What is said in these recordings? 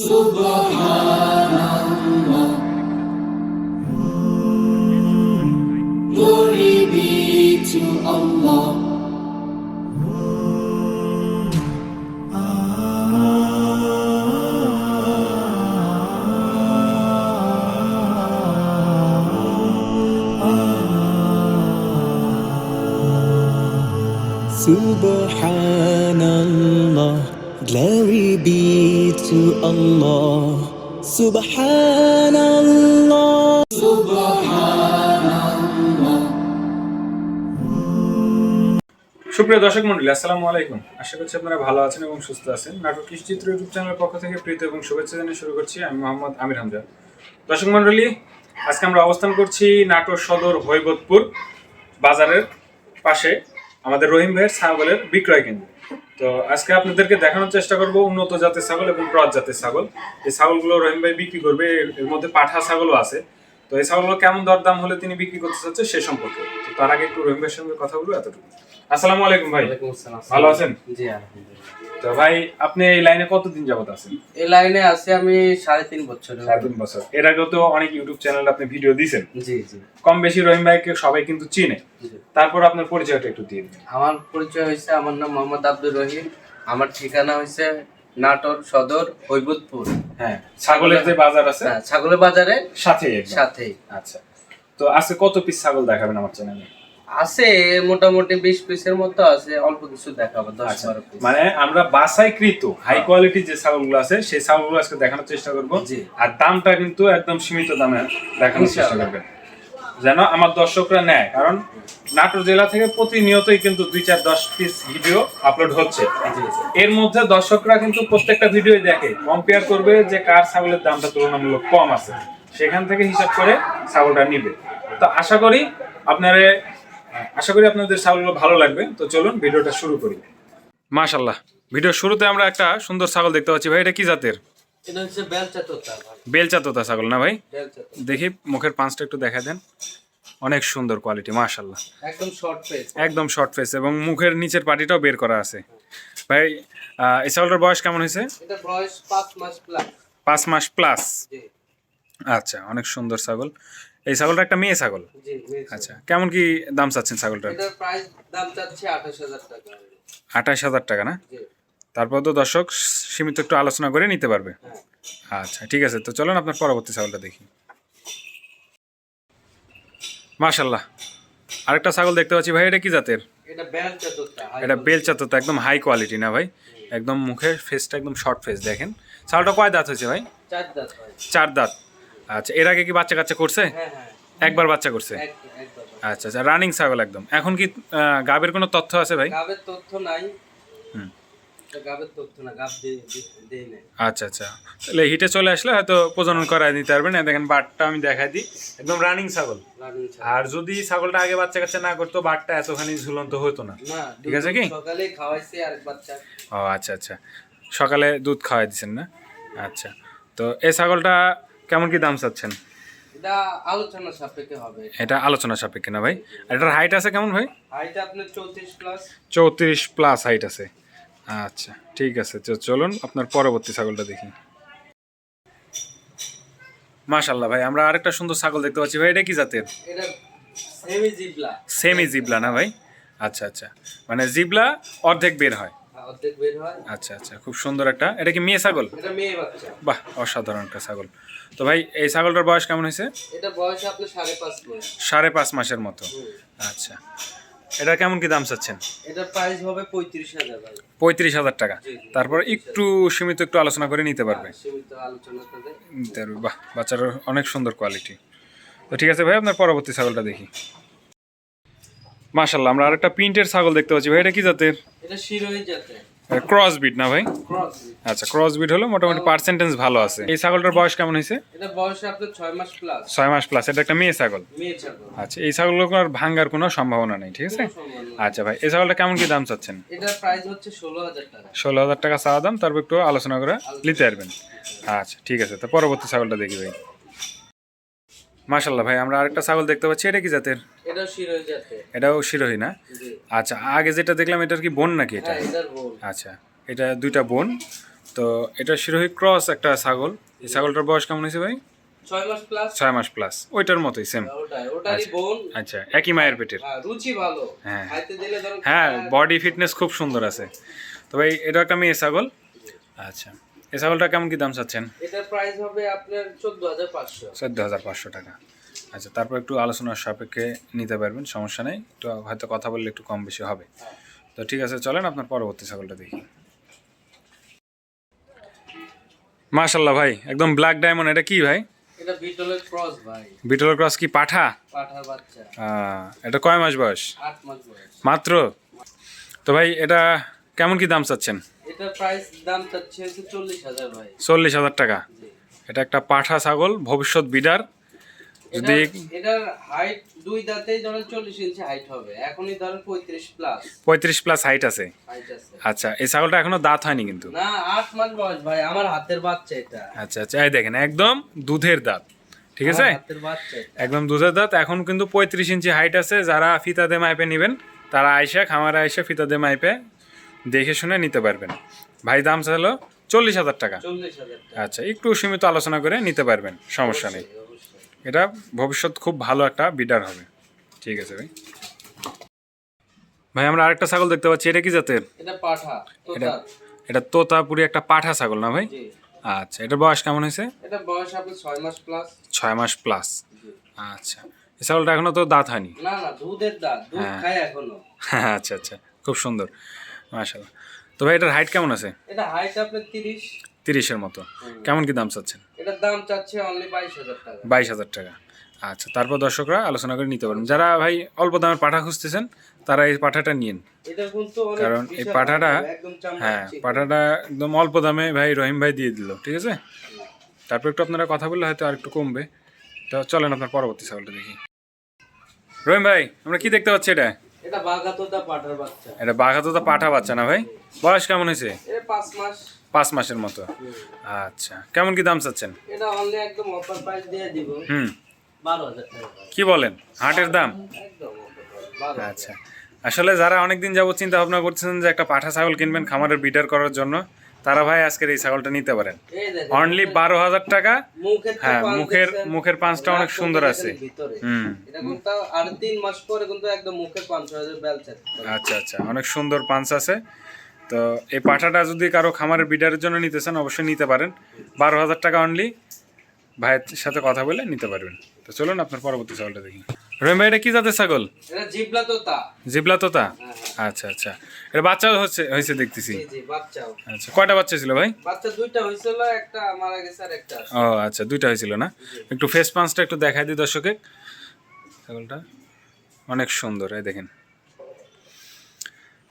Subhanallah, glory be to Allah. Subhanallah, glory be to Allah. Subhanallah, Subhanallah. সুপ্রিয় দর্শক মন্ডলী, আসসালামু আলাইকুম। আশা করছি আপনারা ভালো আছেন এবং সুস্থ আছেন। নাটক কৃষিচিত্র ইউটিউব চ্যানেলের পক্ষ থেকে প্রীতি এবং শুভেচ্ছা জানিয়ে শুরু করছি। আমি মোহাম্মদ আমির হামজা। দর্শক মন্ডলী, আজকে আমরা অবস্থান করছি নাটোর সদর হৈবতপুর বাজারের পাশে আমাদের রহিম ভাইয়ের ছাগলের বিক্রয় কেন্দ্র। তো আজকে আপনাদেরকে দেখানোর চেষ্টা করব উন্নত জাতের ছাগল এবং ক্রস জাতের ছাগল। এই ছাগলগুলো রহিম ভাই বিক্রি করবে, এর মধ্যে পাঠা ছাগলও আছে। তো এই ছাগলগুলো কেমন দরদাম হলে তিনি বিক্রি করতে চাচ্ছে সে সম্পর্কে। তো তার আগে একটু রহিম ভাইয়ের সঙ্গে কথা বলবো, এতটুকু। আসসালামু আলাইকুম ভাই। ওয়ালাইকুম আসসালাম। ভালো আছেন? জি আলহামদুলিল্লাহ। তো ভাই, আপনি এই লাইনে কতদিন যাবত আছেন? এই লাইনে আছি আমি 3.5 বছর। 3.5 বছর। এর আগেও তো অনেক ইউটিউব চ্যানেলে আপনি ভিডিও দিয়েছেন। জি জি। কম বেশি রহিম ভাইকে সবাই কিন্তু চিনে। জি। তারপর আপনার পরিচয়টা একটু দিন। আমার পরিচয় হয়েছে, আমার নাম মোহাম্মদ আব্দুর রহিম। আমার ঠিকানা হয়েছে নাটোর সদর হৈবতপুর। হ্যাঁ, ছাগলের যে বাজার আছে, হ্যাঁ, ছাগলের বাজারের সাথেই সাথেই। আচ্ছা, তো আজকে কত পিস ছাগল দেখাবেন আমার চ্যানেলে? আছে মোটামুটি 20 পিসের মতো আছে, অল্প কিছু দেখাবো, 10-12 পিস। মানে আমরা বাছাইকৃত হাই কোয়ালিটি যে ছাগলগুলো আছে সেই ছাগলগুলো আজকে দেখানোর চেষ্টা করব। জি। আর দামটা কিন্তু একদম সীমিত দামে দেখানোর চেষ্টা করবেন, যেন আমার দর্শকরা নেয়। কারণ নাটোর জেলা থেকে প্রতিনিয়তই কিন্তু 2-4-10 পিস ভিডিও আপলোড হচ্ছে। এর মধ্যে দর্শকরা কিন্তু প্রত্যেকটা ভিডিও দেখে, কম্পেয়ার করবে যে কার ছাগলের দামটা তুলনামূলক কম আছে, সেখান থেকে হিসাব করে ছাগলটা নিবে। তো আশা করি আপনাদের ছাগলগুলো ভালো লাগবে। তো চলুন ভিডিওটা শুরু করি। মাশাআল্লাহ, ভিডিওর শুরুতে আমরা একটা সুন্দর ছাগল দেখতে পাচ্ছি। ভাই, এটা কি জাতের? এটা হচ্ছে বেলচা তোতা ভাই। বেলচা তোতা ছাগল না ভাই? বেলচা তোতা। দেখি মুখের পাঁচটা একটু দেখা দেন। অনেক সুন্দর কোয়ালিটি, মাশাআল্লাহ। একদম শর্ট ফেস। একদম শর্ট ফেস এবং মুখের নিচের পাটিটাও বের করা আছে। ভাই, এই ছাগলটার বয়স কেমন হয়েছে? এটা বয়স 5 মাস প্লাস। 5 মাস প্লাস। জি আচ্ছা, অনেক সুন্দর ছাগল। এই ছাগলটা একটা মেয়ে ছাগল। জি। আচ্ছা, কেমন কি দাম চাচ্ছেন ছাগলটার? এটার প্রাইস দাম চাচ্ছি 28,000 টাকা। 28,000 টাকা না? জি। তারপর তো দর্শক সীমিত একটু আলোচনা করে নিতে পারবে। হ্যাঁ। আচ্ছা, ঠিক আছে। তো চলুন আপনার পরবর্তী ছাগলটা দেখি। মাশাআল্লাহ, আরেকটা ছাগল দেখতে পাচ্ছি। ভাই, এটা কি জাতের? এটা বেলচা তোতা। এটা বেলচা তো একদম হাই কোয়ালিটি না ভাই? একদম মুখের ফেসটা একদম শর্ট ফেস। দেখেন ছাগলটা কয় দাঁত হয়েছে ভাই? 4 দাঁত ভাই। 4 দাঁত। আচ্ছা, এর আগে কি বাচ্চা কাচ্চা করছে? হ্যাঁ হ্যাঁ। একবার বাচ্চা করছে। একবার। আচ্ছা আচ্ছা, রানিং ছাগল একদম। এখন কি গাবের কোনো তথ্য আছে ভাই? গাবের তথ্য নাই। হুম। এটা গাবের তথ্য না, গাব দেই নাই। আচ্ছা আচ্ছা, তাহলে হিটে চলে আসলে হয়তো প্রজনন করায় নিতে পারবেন। দেখেন বাটটা আমি দেখাই দিই, একদম রানিং ছাগল। রানিং ছাগল। আর যদি ছাগলটা আগে বাচ্চা কাচ্চা না করতো, বাটটা এতখানি ঝুলন্ত হতো না। না, ঠিক আছে কি? সকালে খাওয়াইছি আর বাচ্চা। ও আচ্ছা আচ্ছা, সকালে দুধ খাওয়াই দিচ্ছেন না? আচ্ছা, তো এই ছাগলটা কেমন কি দাম চাচ্ছেন? এটা আলোচনা সাপেক্ষে হবে। এটা আলোচনা সাপেক্ষে না ভাই? আর এটার হাইট আছে কেমন ভাই? হাইট আপনার 34 প্লাস। 34 প্লাস হাইট আছে। আচ্ছা, ঠিক আছে। তো চলুন আপনার পরবর্তী ছাগলটা দেখি। মাশাআল্লাহ ভাই, আমরা আরেকটা সুন্দর ছাগল দেখতে পাচ্ছি। ভাই, এটা কি জাতের? এটা সেমি জিবলা। সেমি জিবলা না ভাই? আচ্ছা আচ্ছা, মানে জিবলা অর্ধেক বের হয়। অর্ধেক বের হয়। আচ্ছা আচ্ছা, খুব সুন্দর একটা। এটা কি মেয়ে ছাগল? এটা মেয়ে বাচ্চা। বাহ, অসাধারণ একটা ছাগল। তো ভাই, এই ছাগলটার বয়স কেমন হয়েছে? এটা বয়স আপনার 5.5 মাস। 5.5 মাসের মতো। আচ্ছা, এটা কেমন কি দাম চাচ্ছেন? এটা প্রাইস হবে 35,000 ভাই। 35,000 টাকা। জি। তারপর একটু সীমিত একটু আলোচনা করে নিতে পারবে। সীমিত আলোচনা করে। নিতে পারবে। বাহ, বাচ্চার অনেক সুন্দর কোয়ালিটি। তো ঠিক আছে ভাই, আপনার পরবর্তী ছাগলটা দেখি। মাশাআল্লাহ, আমরা আরেকটা প্রিন্টের ছাগল দেখতে পাচ্ছি। ভাই, এটা কি জাতের? এটা শিরোহী জাতের। ক্রস বিট না ভাই? ক্রস। আচ্ছা, ক্রস বিট হলো মোটামুটি পার্সেন্টেজ ভালো আছে। এই ছাগলটার বয়স কেমন হয়েছে? এটা বয়স আপনার 6 মাস প্লাস। 6 মাস প্লাস। এটা একটা মেয়ে ছাগল। মেয়ে ছাগল। আচ্ছা, এই ছাগলগুলো আর ভাঙ্গার কোনো সম্ভাবনা নেই, ঠিক আছে? আচ্ছা ভাই, এই ছাগলটা কেমন কি দাম চাচ্ছেন? এটার প্রাইস হচ্ছে 16,000 টাকা। 16,000 টাকা চাওয়া দাম, তারপর একটু আলোচনা করে নিতে পারবেন। আচ্ছা, ঠিক আছে। তো পরবর্তী ছাগলটা দেখি ভাই। মাশাআল্লাহ ভাই, আমরা আরেকটা ছাগল দেখতে পাচ্ছি। এটা কি জাতের? এটাও শিরোহী জাতের। এটাও শিরোহী না? জি। আচ্ছা, আগে যেটা দেখলাম এটার কি বোন নাকি এটা? হ্যাঁ, এটার বোন। আচ্ছা, এটা দুইটা বোন। তো এটা শিরোহী ক্রস একটা ছাগল। এই ছাগলটার বয়স কেমন হয়েছে ভাই? 6 মাস প্লাস। 6 মাস প্লাস, ওইটার মতোই সেম। ওটারই বোন। আচ্ছা, একই মায়ের পেটের। রুচি ভালো। হ্যাঁ খাইতে দিলে ধরুন হ্যাঁ, বডি ফিটনেস খুব সুন্দর আছে। তো ভাই এটা একটা মেয়ে ছাগল। আচ্ছা, এই ছাগলটা কেমন কি দাম চাচ্ছেন? এটার প্রাইস হবে আপনার 14500। 14,500 টাকা। আচ্ছা, তারপর একটু আলোচনার সাপেক্ষে নিতে পারবেন, সমস্যা নেই। তো হয়তো কথা বললে একটু কম বেশি হবে। তো ঠিক আছে, চলেন আপনার পরবর্তী ছাগলটা দেখি। মাশাআল্লাহ ভাই, একদম ব্ল্যাক ডায়মন্ড। এটা কি ভাই? এটা বিটলের ক্রস ভাই। বিটলের ক্রস কি পাঠা? পাঠার বাচ্চা। এটা কয় মাস বয়স? 8 মাস বয়স মাত্র। তো ভাই এটা কেমন কি দাম চাচ্ছেন? এটার প্রাইস দাম চাচ্ছে হচ্ছে 40000 ভাই। 40,000 টাকা। জি। এটা একটা পাঠা ছাগল, ভবিষ্যৎ বিডার। যদি এটার হাইট দুই দাঁতেই ধরেন 40 ইঞ্চি হাইট হবে। এখনই ধরেন 35 প্লাস। 35 প্লাস হাইট আছে। হাইট আছে। আচ্ছা, এই ছাগলটা এখনো দাঁত হয়নি কিন্তু। না, 8 মাস বয়স ভাই, আমার হাতের বাচ্চা এটা। আচ্ছা আচ্ছা, এই দেখেন একদম দুধের দাঁত, ঠিক আছে? আমার হাতের বাচ্চা এটা। একদম দুধের দাঁত। এখন কিন্তু 35 ইঞ্চি হাইট আছে। যারা ফিতাতে মাইপে নেবেন তারা আইসা খামারে আইসা ফিতাতে মাইপে দেখে শুনে নিতে পারবেন। ভাই দাম চাইলো 40,000 টাকা। 40000 টাকা। আচ্ছা, একটু সীমিত আলোচনা করে নিতে পারবেন, সমস্যা নেই। অবশ্যই। এটা ভবিষ্যৎ খুব ভালো একটা বিডার হবে। ঠিক আছে ভাই। ভাই আমরা আরেকটা ছাগল দেখতে পাচ্ছি, এটা কি জাতের? এটা পাঠা এটা তোতা। এটা তোতাপুরি একটা পাঠা ছাগল না ভাই? জি। আচ্ছা, এটার বয়স কেমন হয়েছে? এটা বয়স আপনার 6 মাস প্লাস। 6 মাস প্লাস। জি। আচ্ছা, এই ছাগলটা এখনো তো দাঁত হয়নি। না না, দুধের দাঁত, দুধ হ্যাঁ। খায় এখনো। আচ্ছা আচ্ছা, খুব সুন্দর, মাশাআল্লাহ। তো ভাই এটার হাইট কেমন আছে? এটা হাইট আপনার 30। 30-এর মতো। কেমন কি দাম চাচ্ছেন? এটার দাম চাচ্ছে অনলি 22000 টাকা। 22,000 টাকা। আচ্ছা, তারপর দর্শকরা আলোচনা করে নিতে পারেন। যারা ভাই অল্প দামের পাঠা খুঁজতেছেন তারা এই পাঠাটা নিন, এটা কিন্তু অনেক কারণ এই বিশাল পাঠাটা হবে, একদম চামড়া হ্যাঁ চিকন। পাঠাটা একদম অল্প দামে ভাই রহিম ভাই দিয়ে দিল, ঠিক আছে? তারপর একটু আপনারা কথা বললে হয়তো আর একটু কমবে। তো চলেন আপনার পরবর্তী ছাগলটা দেখি। রহিম ভাই আমরা কি দেখতে পাচ্ছি? এটা বাঘাতোতা পাঠার বাচ্চা। এটা বাঘাতোতা পাঠা বাচ্চা না ভাই? বয়স কেমন হয়েছে? এটা 5 মাস। 5 মাসের মতো। আচ্ছা, কেমন কি দাম চাচ্ছেন? এটা অনলি একদম অফার প্রাইস দিয়ে দিব। 12000 টাকা। কি বলেন, হাটের দাম? একদম offer price, 12,000 আচ্ছা, আসলে যারা অনেকদিন যাবত চিন্তা ভাবনা করতেছেন যে একটা পাঠা ছাগল কিনবেন খামারের বিডার করার জন্য, তারা ভাই আজকের এই ছাগলটা নিতে পারেন। এই দেখেন, অনলি 12,000 টাকা। মুখের তো হ্যাঁ, পাঁচ দেখছেন? মুখের পাঁচটা অনেক সুন্দর আছে। ভিতরে। হুম। এটা কিন্তু আর 3 মাস পরে কিন্তু একদম মুখের 5,000 বেল সেট। আচ্ছা আচ্ছা, অনেক সুন্দর পাঞ্চ আছে। তো এই পাঠাটা যদি কারো খামারের বিডারের জন্য নিতে চান অবশ্যই নিতে পারেন। 12,000 টাকা অনলি, ভাইয়ের সাথে কথা বলে নিতে পারবেন। তো চলুন আপনার পরবর্তী ছাগলটা দেখি। রহিম ভাই এটা কি জাতের ছাগল? এটা জিবলা তোতা। জিবলা তোতা। হ্যাঁ। আচ্ছা আচ্ছা, এটা বাচ্চা হয়েছে দেখতেছি। জি জি, বাচ্চাও। আচ্ছা, কয়টা বাচ্চা ছিল ভাই? বাচ্চা দুইটা হইছিল, একটা মারা গেছে আর একটা আছে। ও আচ্ছা, দুইটা হয়েছিল না? একটু ফেস পাঞ্চটা একটু দেখাই দিই দর্শকে। ছাগলটা অনেক সুন্দর, এই দেখেন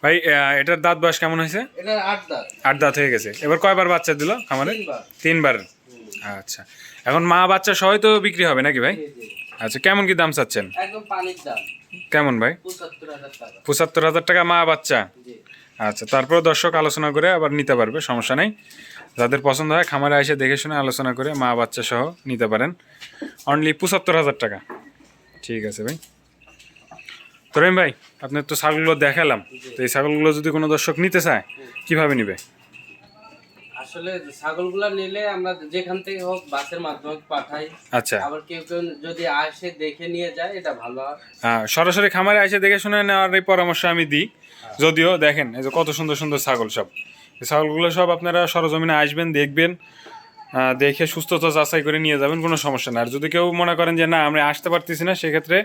ভাই। এটার দাঁত বয়স কেমন হয়েছে? এটা 8 দাঁত। 8 দাঁত হয়ে গেছে। এবার কয়বার বাচ্চা দিল খামারে? 3 বার। 3 বার। আচ্ছা, এখন মা বাচ্চা সবাই তো বিক্রি হবে নাকি ভাই? জি জি। আচ্ছা, কেমন কি দাম চাচ্ছেন? একদম পানির দাম। কেমন ভাই? 75000 টাকা। 75,000 টাকা মা বাচ্চা। জি। আচ্ছা, তারপর দর্শক আলোচনা করে আবার নিতে পারবে, সমস্যা নেই। যাদের পছন্দ হয় খামারে এসে দেখে শুনে আলোচনা করে মা বাচ্চা সহ নিতে পারেন। অনলি 75,000 টাকা। ঠিক আছে ভাই। তো রহিম ভাই আপনার তো ছাগলগুলো দেখালাম, তো এই ছাগলগুলো যদি কোনো দর্শক নিতে চায় কিভাবে নিবে? আসলে ছাগলগুলা নিলে আমরা যেখান থেকে হোক বাসের মাধ্যমে পাঠাই। আচ্ছা, আবার কেউ কেউ যদি আসে দেখে নিয়ে যায়, এটা ভালো হয়। সরাসরি খামারে এসে দেখে শুনে নেওয়ার এই পরামর্শ আমি দিই। যদিও দেখেন এই যে কত সুন্দর সুন্দর ছাগল সব, এই ছাগলগুলো সব আপনারা সরজমিনে আসবেন, দেখবেন, দেখে সুস্থতা যাচাই করে নিয়ে যাবেন, কোনো সমস্যা না। আর যদি কেউ মনে করেন যে না আমরা আসতে পারতেছি না, সেক্ষেত্রে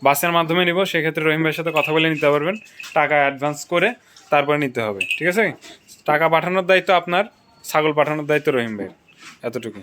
বাসের মাধ্যমে নিব, সেক্ষেত্রে রহিম ভাইয়ের সাথে কথা বলে নিতে পারবেন, টাকা অ্যাডভান্স করে তারপরে নিতে হবে, ঠিক আছে? টাকা পাঠানোর দায়িত্ব আপনার, ছাগল পাঠানোর দায়িত্ব রহিম ভাইয়ের, এতটুকু।